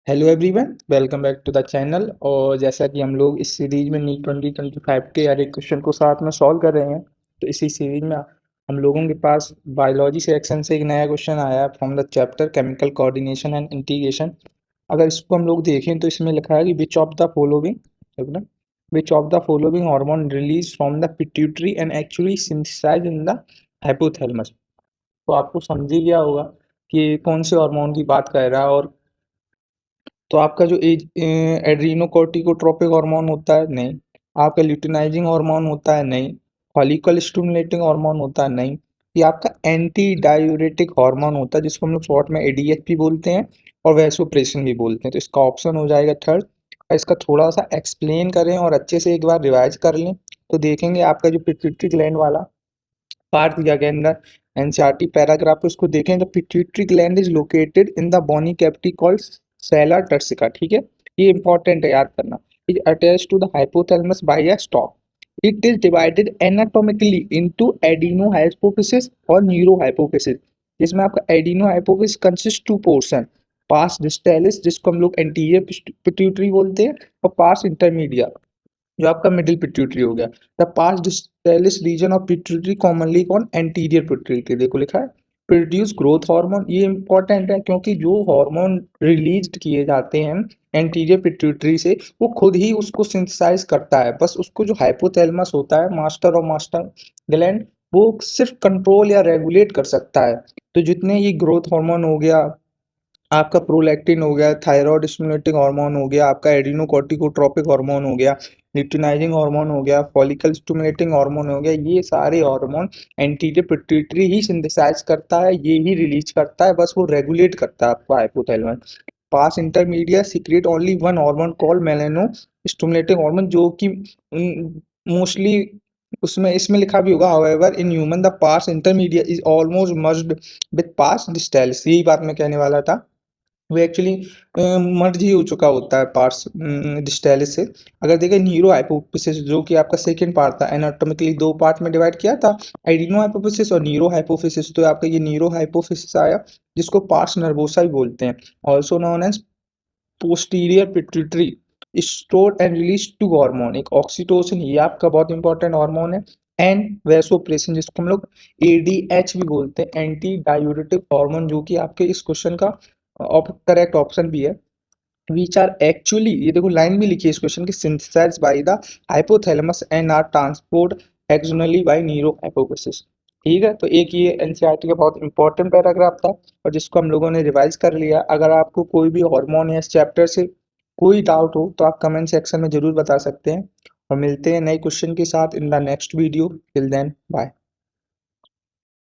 Hello everyone, welcome back to the channel. और जैसा कि हम लोग इस सीरीज में नीट 2025 के हर एक क्वेश्चन को साथ में सॉल्व कर रहे हैं, तो इसी सीरीज में हम लोगों के पास बायोलॉजी सेक्शन से एक नया क्वेश्चन आया है from the chapter chemical coordination and integration. अगर इसको हम लोग देखें तो इसमें लिखा है कि which of the following hormone release from the pituitary and actually synthesize in the hypothalamus. तो आपको समझ ही गया होगा कि कौन से हार्मोन की बात कर रहा है। और तो आपका जो एड्रीनोकोर्टिकोट्रोपिक हार्मोन होता है, नहीं। आपका ल्यूटिनाइजिंग हार्मोन होता है, नहीं। फॉलिकल स्टिमुलेटिंग हार्मोन होता है, नहीं। ये आपका एंटी डायूरेटिक हार्मोन होता है जिसको हम लोग शॉर्ट में एडीएचपी बोलते हैं और वैसोप्रेसिन भी बोलते हैं। तो इसका ऑप्शन हो जाएगा थर्ड। और इसका थोड़ा सा एक्सप्लेन करें और अच्छे से एक बार रिवाइज कर लें तो देखेंगे आपका जो पिट्यूटरी ग्लैंड वाला पार्ट दिया गया अंदर एनसीईआरटी पैराग्राफ पे, उसको देखें तो pituitary gland is located in the bony cavity called sella turcica. ठीक है, ये इंपॉर्टेंट है याद करना। Is attached to the hypothalamus by a stalk. It is divided anatomically into adeno hypophysis और न्यूरो हाइपोफिसिस, जिसमें आपका adeno hypophysis consist to portion, pars distalis जिसको हम लोग एंटीरियर पिट्यूटरी बोलते हैं, और पास इंटरमीडिया जो आपका मिडिल पिट्यूटरी हो गया। The pars distalis region of pituitary commonly known anterior pituitary, देखो लिखा है प्रोड्यूस ग्रोथ हार्मोन। ये इंपॉर्टेंट है क्योंकि जो हार्मोन रिलीज किए जाते हैं एंटीरियर पिट्यूटरी से वो खुद ही उसको सिंथेसाइज करता है। बस उसको जो हाइपोथैलेमस होता है, मास्टर और मास्टर ग्लैंड, वो सिर्फ कंट्रोल या रेगुलेट कर सकता है। तो जितने ये ग्रोथ हार्मोन हो गया, आपका प्रोलैक्टिन हो गया, थायराइड स्टिमुलेटिंग हार्मोन हो गया, आपका एडिनोकोर्टिकोट्रोपिक हार्मोन हो गया, ल्यूटिनाइजिंग हार्मोन हो गया, फॉलिकल स्टिमुलेटिंग हार्मोन हो गया, ये सारे हार्मोन एंटीरियर पिट्यूटरी ही सिंथेसाइज करता है, ये ही रिलीज करता है, बस वो रेगुलेट करता है आपका hypothalamus. Pars intermedia secrete only one hormone called melano stimulating hormone, जो कि मोस्टली उसमें इसमें लिखा भी होगा however in human the pars intermedia is almost merged with pars distalis. यही बात मैं कहने वाला था, वो एक्चुअली मर्ज ही हो चुका होता है पार्ट्स डिस्टेलिस से। अगर देखें न्यूरो हाइपोफिसिस, जो कि आपका सेकंड पार्ट था, एनाटॉमिकली दो पार्ट में डिवाइड किया था, एडिनो हाइपोफिसिस और न्यूरो हाइपोफिसिस। तो आपका ये न्यूरो हाइपोफिसिस आया जिसको पार्स नर्वोसा भी बोलते हैं, also known as posterior pituitary. Store and release two hormone, एक ऑक्सीटोसिन, ये आपका बहुत इंपॉर्टेंट हार्मोन है, एंड वैसोप्रेसिन जिसको हम लोग एडीएच भी बोलते हैं, एंटी डायूरेटिक हार्मोन, जो कि आपके इस क्वेश्चन का करेक्ट ऑप्शन भी है। विच आर एक्चुअली, ये देखो लाइन भी लिखी है इस क्वेश्चन की, synthesized by the hypothalamus and are transport externally by neurohypophysis. ठीक है, तो एक ये एनसीईआरटी का बहुत इंपॉर्टेंट पैराग्राफ था और जिसको हम लोगों ने रिवाइज कर लिया। अगर आपको कोई भी हार्मोन या इस चैप्टर से कोई डाउट हो तो आप कमेंट सेक्शन में जरूर बता सकते हैं। और मिलते हैं नए क्वेश्चन के साथ in the next video. Till then bye.